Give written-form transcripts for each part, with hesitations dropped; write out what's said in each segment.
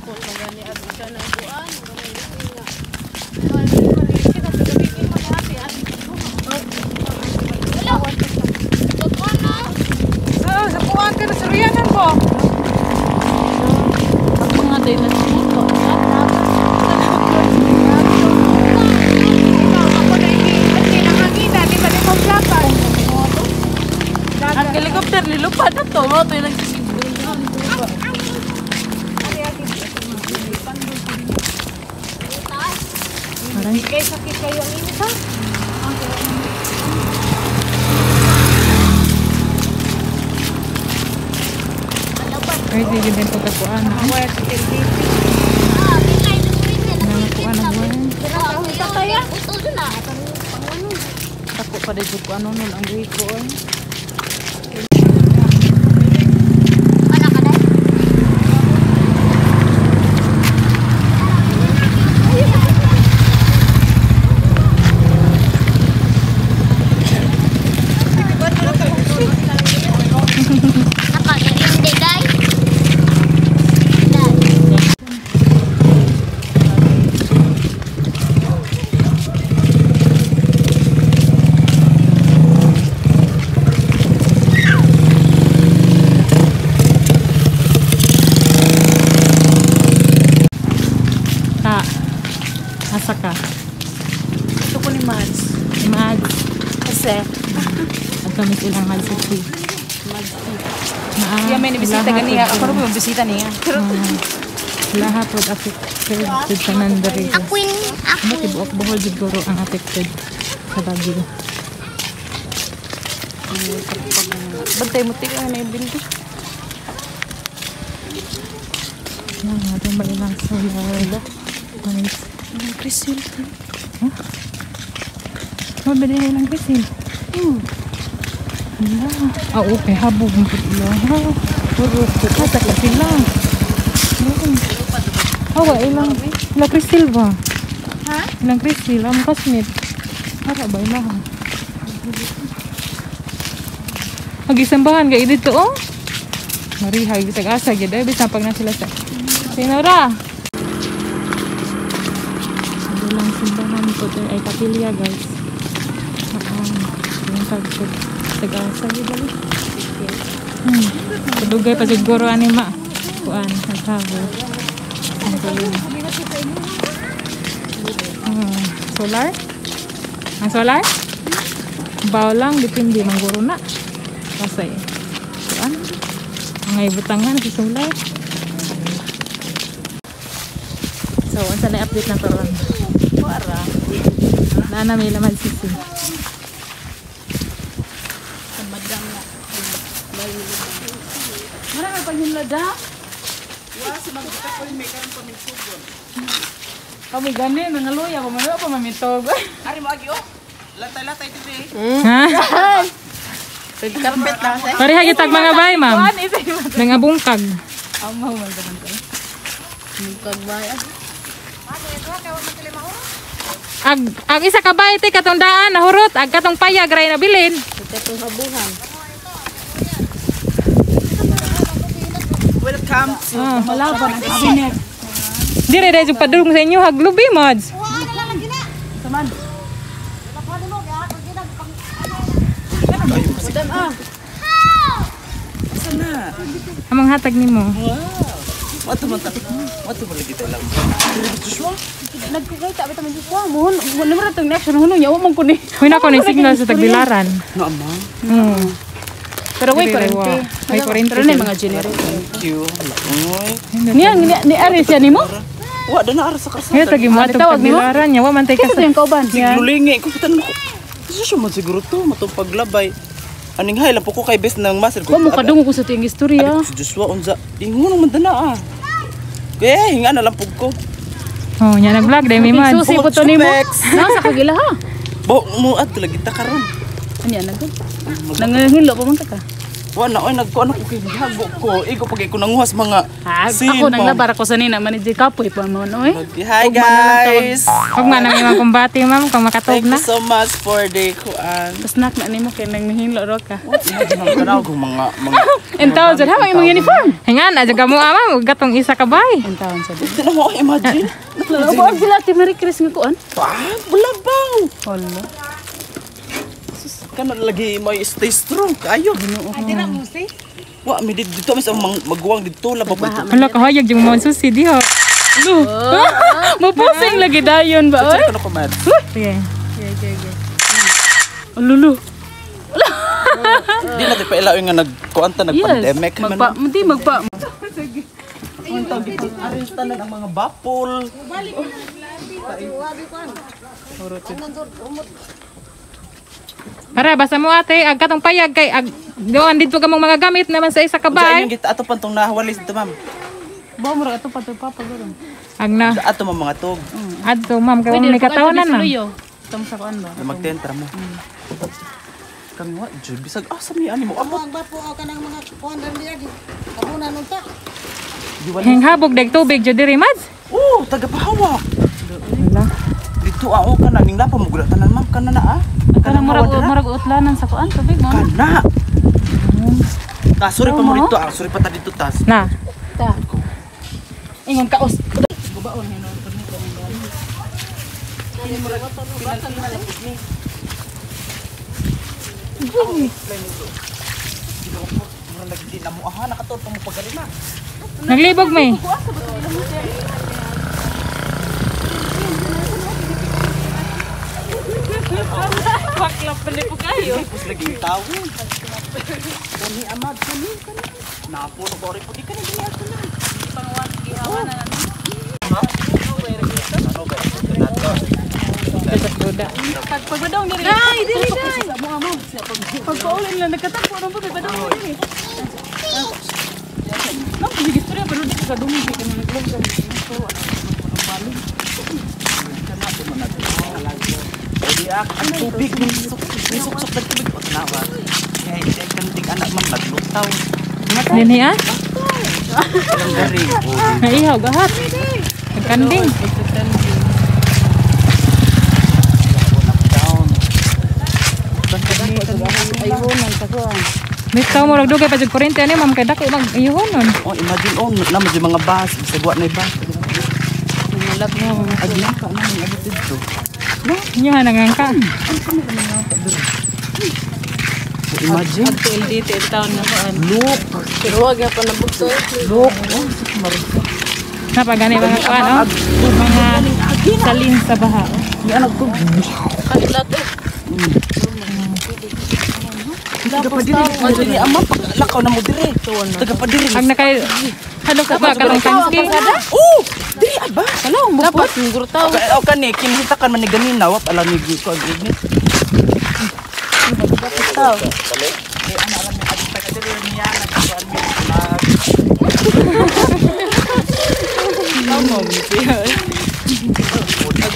Ako magani abi siya na kuan. Sa kuan ka na suriyanan ko. Ako nga tayo na sumuto. Ang helicopter nilupad na to. Mo tayo nagsisiguro. Kay sakit kayo ang init ha? Ay, di din po kakuan. Awet, hindi. Nakakuan na buwan. Ako pa rin ko ano nun ang buhay ko. Asa ka? Gusto ko ni Mads. Ni Mads. Kasi At kami silang Mads City. Kaya may nabisita ganiya. Ako rin may bisita niya. Lahat would affected sa nandari. Ano tibuok buhol siguro ang affected sa Baguio. Bantay mo tika na yung binti. Yan, ating balilang solar. Ang krisil. Huh? Mabili na lang krisil. Hala. Okay. Habog mo po lang. Puro katak na sila. Awa, ilang krisil ba? Ha? Ilang krisil. Ang kasmit. Para ba ilang? Mag-isambahan ka dito, oh. Marihag, tag-asa, gida. Bisa pag na sila sa... Sinora! Lang simbahan po tayo ay kapilya guys. Yung tag-asa gida. Kadugay pa siguro anima. Kuan, nagsago. Ang galing. Solar? Ang solar? Baw lang, dipindi mangguro na. Kasi, kuan? Ang ibutangan si solar. So, unsa na update na karon? Para. Nana may laman sisi. Madam na. Marami pa yung lada. Wala sa magkita ko yung may karoon pa may sugon. Kami gani, nangaluya ko. May pa mamitog. Ari mo agi, oh. Latay-latay ito eh. Ha? Carpet na. Pareha kitag mga bay, ma'am. Mga bungkag. Amaw man naman ko. Magkagbayan. Ag isa ka bay, te katong daan, nahurot. Ag katong payag, ray na bilin. Katong habuhan. Welcome to Malaban ang kabinet. Dire dahil yung padulong sa inyo, haglubi, mods. Saman. Madam ah. Sana. Amang hatag ni mo. Wato mo lagi tayo lang. Joshua? Nagkikita ba tayo Joshua? Mohon, naman itong next na hunong yawa mong kunin. Huy na ko na signal sa tagbilaran. No, ama. Pero way Dire, 40. May 40 Pero na yung mga generator. Thank you. Oy. Ni Aris yan ni mo? Wa da na ara sa kasada. Ngayon, tagi mo atong tawag mo? tagbilaran niya. Wa man tayo Kasi yung kauban. Siglulingi ko kitan mo. Joshua man siguro to matong paglabay. Aning hay lang po ko kay best ng master ko. Wa mo kadungo ko sa tuyong istorya. Si Joshua unsa. Ingon man dana ah. Kaya hinga na lang pug ko. Oh, niya nag-vlog dahil may mods. Susi po to ni mo. Nasa kagila ha. Bo mo at lagi ta karon. Ano yan nagod? Nangangilo pa man ka. Wala, oy nagkuan ako kay hago ko. Igo pag ko nanguhas mga Ako nang labar ako sa nina maniji kapoy pa mo no eh. Hi guys. Huwag man ang imong kumbati ma'am kung makatog Thank na. you so much for the kuan. Snack na nimo kay nang mihinlo ro ka. Kanang mga En taon sa ha imong uniform. Hingan aja kamo ma'am gatong isa ka bay. En taon sa. Dili mo imagine. Ako sila ti Merry Christmas nga kuan. Bulabang. Hala. Kana lagi may stay strong kayo. Dira mo say. Wa mi dito mis magwang dito laba pa ito. Hala kahayag yung mga susi diha. Lu. Mapusing lagi dayon ba oy? Ano ko man? Sige. Lulu. Di na pa ilaw nga nagkuanta nag-pandemic man. Magpa. Ang tawag dito, aresta na ang mga bapol. Para basta mo ate ag katong payag kay ag doon dito ka mong mga gamit naman sa isa ka Sa bay. inyong gita ato pantong nahawalis dito ma'am. Ba mo ra ato pa to papa garo. Ag na Sa ato mga tog. adto ma'am kay may katawanan na. Tama sa kuan ba? Na magtentra mo. Kami wa jud bisag asa mi ani mo abot. Ang bapo o kanang mga kuhan rin diya di. Kabunan nun ta. Hinghabog dag tubig jud diri mads. Oh, taga pahawa. Hala. Dito ako kana ning lapa mo gula tanan ma'am kana na ah. Kanang murag utlanan sa kuan tubig mo. Kana. Sorry pa mo dito ah. Sorry pa ta dito tas. Na. Ta. Ingon kaos. Gubaon hino permito ng gani. Mura lagi di na mo aha nakatuod pa mo pagali na. Naglibog may. Baklap pala po kayo. Tapos lagi yung tao. Kani amad kani. Napuno ko rin pag ikani din ako na. Pangwan gihawa na nani. Pagpadong diri. Ay, dili dai. Sa mo amo. Pagpaulan lang nagkatakbo nang pagpadong diri. No, sige pero pero di ka dumi ka na naglong sa ito. Balong. Jadi ang tubig ng suksok ng tubig o nawa. Kaya hindi kan ting anak man naglutaw. Nini ah. Ang dari. Naihaw gahat. Kanding. Down. Ayunan sa kuan. Mitaw mo ragdugay pa jud kuryente ani ma'am kay dako mag iyonon. Oh, imagine on naman yung mga bus, bisagwa na yung bus. Lag mo. Agyan ka na yung agad dito. Inyo nangangka. Imagine. Ang LDT town na kuan. Look. Pero wag pa na bukso. Look. Napagani mga kuan oh. Mga salin sa baha. Yan ang tubig. Kanilat eh. Taga pa diri. Ama, paglakaw na mo diri. Taga pa diri. Ag nakay halok ka ba karong kanski. Oh! Diri aba. Hello, dapat nguro taw. O kani, kinhitakan man ni ganina. Wat alam ni ko ang ignit. Taw.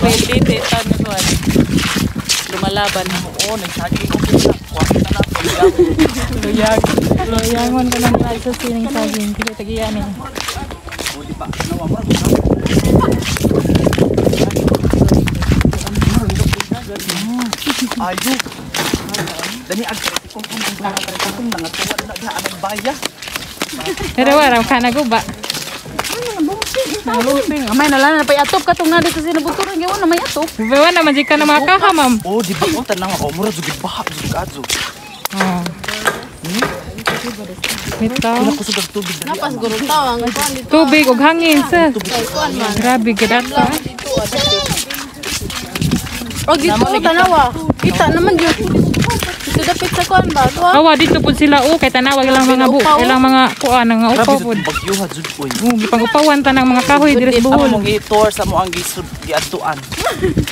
LDT town na kuan. Lumalaban. Oo, nagsagi ko sa kwarta na. Luyag. Luyangon ka lang sa sining saging kaya tagiyan ni. Di ba? Nawawag. Ayo. Dani agkari ko kung kung nangatuwa na diha ang baya. Pero wala ka na guba. Lumping. Amay na lang na pay atop katong na dito sinabuturan gawa na may atop. Bawa na man ka na mga kaha ma'am. Oh, di ba ko tanang ako mura jud baha jud kadto. Oh. Mitaw. Ako sa tubig dali. Napas guro taw ang kuan dito. Tubig ug hangin sa. Kuan man. Grabe gadato. Og dito ko tanawa. Kita naman yun. Dito dapit sa kuan ba? Tuwa. Awa dito pud sila kay tanawag ilang mga ilang mga kuan nga Grabe upaw jud pud. bagyuha jud ko. Gipang-upawan tanang mga kahoy diri sa Amo buhol. mong gi-tour sa mo ang gisud giadtuan.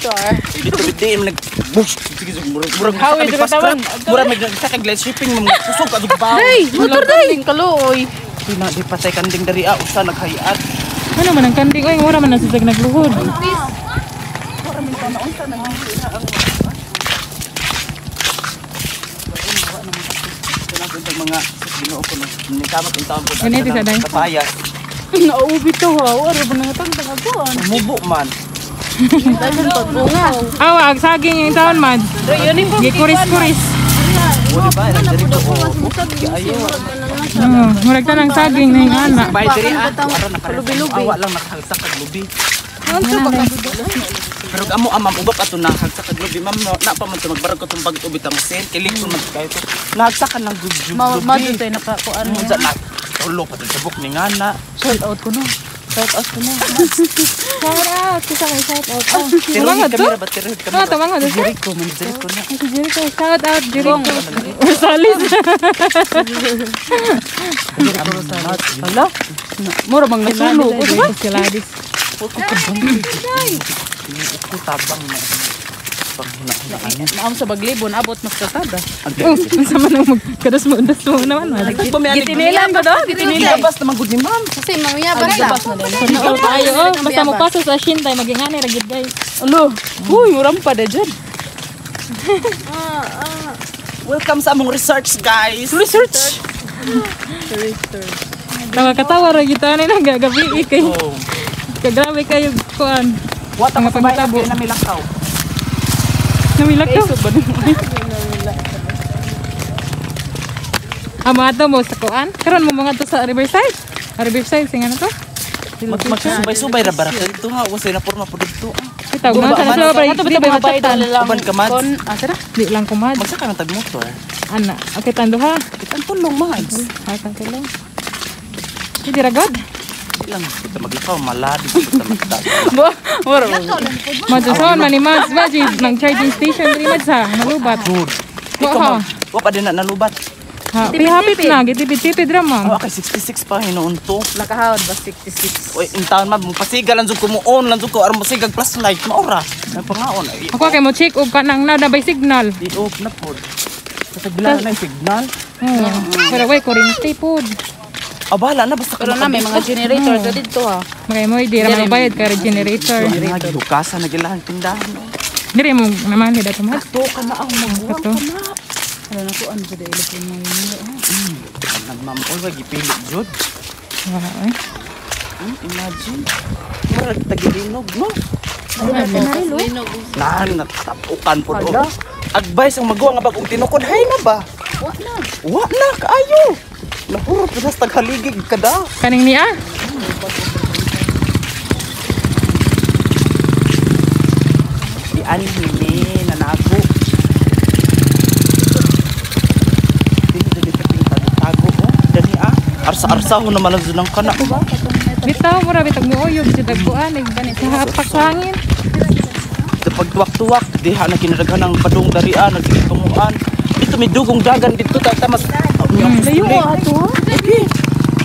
Tour. Dito bidi nag sige murag Hawi jud tawan. murag may sa kag glass shipping mo susog ka jud ba. Hey, motor dai. Kaluoy. Pina di patay kanding dari usa naghayat. Ano man ang kanding oy mura man nasisig nagluhod. na ko itong mga ginoo ko na kamot yung taon po. Ganito sa day. Kapayas. Naubi to ha. Wala ba na tagdag ako? Mubo man. Dagan pa bunga. Ag saging yung taon man. Gikuris-kuris. O diba, nandiri ko. Ayaw. Murag tanang saging na yung anak. Bay, diri Para nakalubi-lubi. Awa lang nakahagsak kag lubi. Pero amo amam ubap ato nahagsak kag lubi. Ma'am, na pa man to magbarag ko tong pag-ubit ang sen. Kilik ko man kayo to. Nahagsakan ng lubi. Madun tayo nakakuan mo. Sa na. Tulo pa sa buk ni ngana. Shout out ko no. Shout out ko no. Shout out. Kisa kayo shout out. Tirohid kamera ba? Tirohid kamera. Tamang doon. Jericho man, Jericho na. Jericho, shout out Jericho. Salis. Hala. Mura bang nasunog. Siladis. Ito tabang na. Naam sa baglibon abot mas kasada. Unsa man ang kadas mo naman. Gitinilan ba do? Gitinilan. Labas naman gud ni ma'am. Kasi mamaya Labas na din. Ayo, basta mo paso sa shintay magingani ra gid guys. Alo. Uy, uram pa da dyan. Welcome sa among research, guys. Research. Katawa ra gid ani na gagabi kay. Oh. Kagrabe kayo kuan. What ang Mga pagtabo pagtabo. na milakaw. Namilak to. Ama ato mo sa kuan. Karon mo mga to sa Riverside. Riverside sing ano to? Magsusubay-subay ra bara dito ha. Wasay na porma po dito. Kita mo sa sa Ato ba mapay dalalang Uban ka, Mads? kon asara? di lang kumad. Magsaka ng tag-motor. Ana, okay tando ha. Kitang tulong, Mads. Hatang ko lang. Hindi ragad. Lang, kita maglakaw, maladi kita magtag. Mura. Maduson man ni Mads, Mads nang charging station diri Mads ha, nalubat. Good. Wa Ikaw, ha. ma'am, wa pa din na nalubat. Ha, pihapit na, gitipid-tipid ra ma'am. Awa kay 66 pa hinoon to. Nakahawad ba 66? Oy, in town ma'am, pasiga lang jud ko muon, lang jud ko aron mosigag plus light maura. Nagpangaon ay. Ako kay mo check og kanang na bay signal. Di off na pod. Sa bila na yung signal. Pero way kuryente pod. Abala na basta Pero na may mga generator sa dito ha. Magay mo di ra mabayad ka generator. Naghukasan na gilahan tindahan. Diri mo naman ni dato Mads. To ka na ang magbuwang Kato. ka na. Ano na ko ano sa ilapon mo yun. Kanang ma'am, oy wag ipili jud. Ay. Imagine. Mura tagilinog no. Nan natapukan po do. Advice ang magawa nga bagong tinukod hay na ba? Wa na kaayo. Napuro pa sa taghaligig kada. Kaning niya. Di ani hini nanago. Dili dili tago oh. Dani arsa-arsa ho naman ang dunang kana ba? Bitaw mo ra bitag mo oyog si dagkuan ig bani sa hapak sa hangin. Kapag tuwak-tuwak, diha na kinaraghan ng padung darian, nagtumuan. Dito may dugong dagan dito tatamas. Layo ato.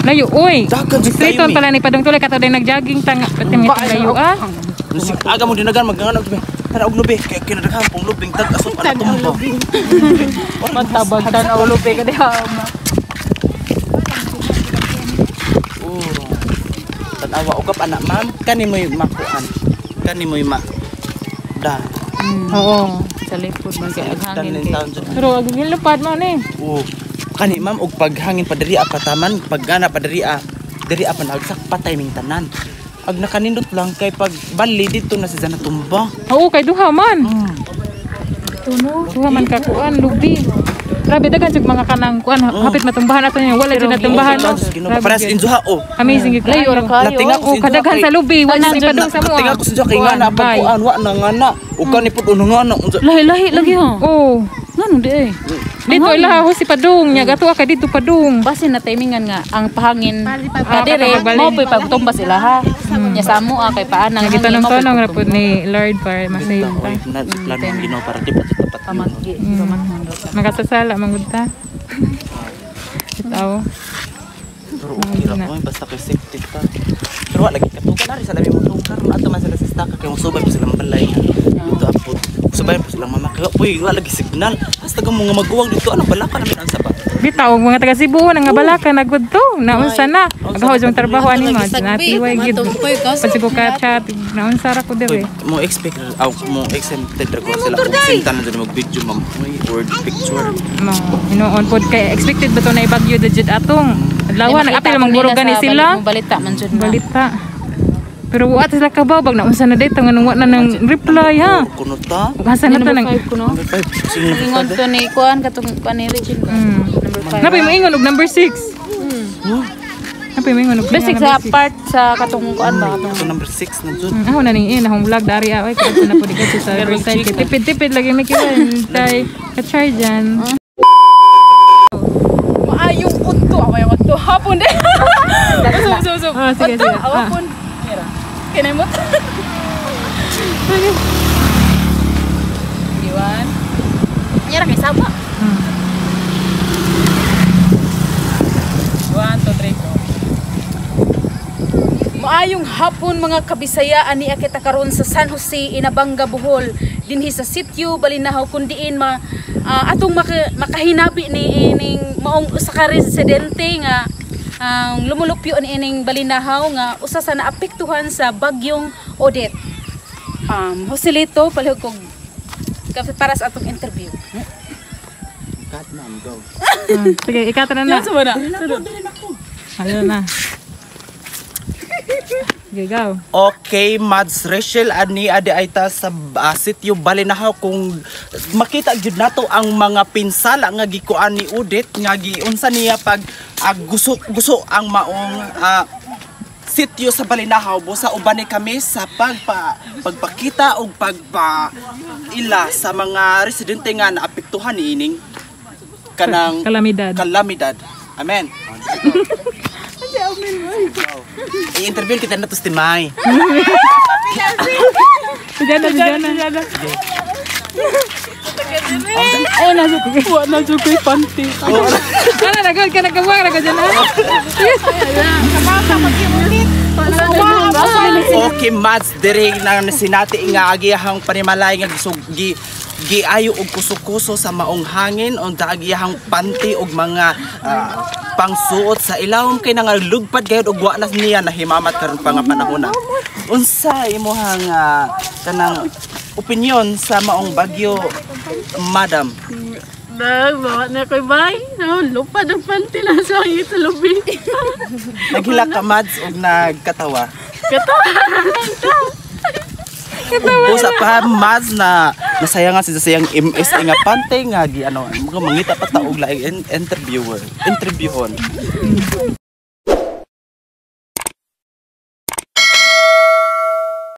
Layo oy. Dagan jud Straight on pala ni padong tulay kato day nagjogging tanga pati mi layo ah. Sig aga mo dinagan magngano to. Tara og lubi kay kinaraghan pong lubing tag asop ana tumbo. Matabag tan ulo pe ka diha. Oh. Tanawa ugap anak ma'am, kani mo makuan. Kani mo ma. Da. Oo. Sa likod man kay Tanin aghangin taon kay. jud. Pero ag gilupad mo ni. Oh. Kani ma'am og paghangin pa diri pataman, paggana pa diri pa nagsak patay ming tanan. Ag nakanindot lang kay pag bali dito na siya natumba. Oo kay duha man. Tuno, duha man ka kuan lubi. Grabe dagan jud mga kanang kuan hapit matumbahan ato niya wala jud natumbahan no. Paras injuha oh. Amazing gyud Layo ra kayo. Natinga ko Oh, kadaghan sa lubi wala ni padung sa mo. Natinga ko sa kay ngana pagkuan wa na ngana. Ug kani pud uno ngana. Lahi-lahi lagi ha. Oh. Ngano di eh. Dito ila ho si padung nya gato ka dito padung. Base na timingan nga ang pahangin Ah, kadire balik. mo pay pagtumba sila ha. Nya samo kay paanang Gitanong-tanong ra pud ni Lord para masave ta. Plano ng Ginoo para di pa tapat. pamagi. Nakasasala mangud ta. Bitaw. Pero okay ra ko basta kay safety ta. Pero wala lagi katukan na rin sa labi mo tukan. Ato man sila sa staka kay musubay pa sila balay. Dito apod. Subay pa sila mamakyo. Uy, wala lagi signal. Basta ka mga maguwang dito ano bala ka namin ang sabat. Bitaw mga taga Cebu nga balaka nagud to. Naunsa na. Agahod yung trabaho ani mo. Natiway gid. Pasigo ka chat. Naunsa ra ko dire. Mo expect mo exempted ra ko sila kung sinta na dito mag-video ma'am. Word picture. Mo hinuon pod kay expected ba to na ibagyo dejud atong. Adlaw nag-apil mang burog gani sila. Balita man jud na. Balita. Pero wa sila kababag na unsa na dito nga nang wa na nang reply ha. Kuno ta. Asa na to nang Kuno. Ingon to ni kuan katong paniri jud. Number 5. Napay maingon og number 6. Napay maingon og Basic sa part sa katong kuan ba katong So number 6 na jud. ako na ning akong vlog dari ay kay na pud kasi sa website tipid-tipid lagi may kiwan tay ka-charge yan. maayong unto, away unto hapon de. Usub. Ah, sige, Unto, sige. hapon. Mira. Kinay mo. Iwan. Mira kay saba. 1 2 3 4. Maayong hapon mga kabisaya ani kita karon sa San Jose, Inabanga, Bohol. Dinhi sa sitio Balinahaw kun diin atong makahinabi ni ining maong usa ka residente nga lumulupyo ni ining Balinahaw nga usa sa naapektuhan sa bagyong Odette. Joselito palihog kog para sa atong interview. Cut ma'am go. Sige, ikata na na. Sa mana? Ano na. Sige, go. Okay, Mads Rachel ani adi ayta sa sitio Balinahaw kung makita gyud nato ang mga pinsala nga gikuan ni Odette nga giunsa niya pag guso ang maong sitio sa Balinahaw busa uban ni kami sa pagpakita og pagpaila sa mga residente nga naapektuhan niining kanang kalamidad. Amen. I-interview kita na to si Timay. Sujana. Ay nasukuha na jud koy panty. Ano nagod ka nagawang nagod dyan ha? Okay, Mads, dire na sinati nga agihang panimalay nga giayo og kuso-kuso sa maong hangin on agihang panty og mga pangsuot sa ilawom kay nangalugpad gayud og wa na niya nahimamat karon pa nga panahon. Unsa imong kanang opinion sa maong bagyo, madam? Bawa na koy bay. Lupad ang panty na sa ito lubi. Naghila ka, Mads, og nagkatawa. Busa pa Mads na nasayangan sa sayang MS nga pante nga gi mga mangita pa taog laing interviewon.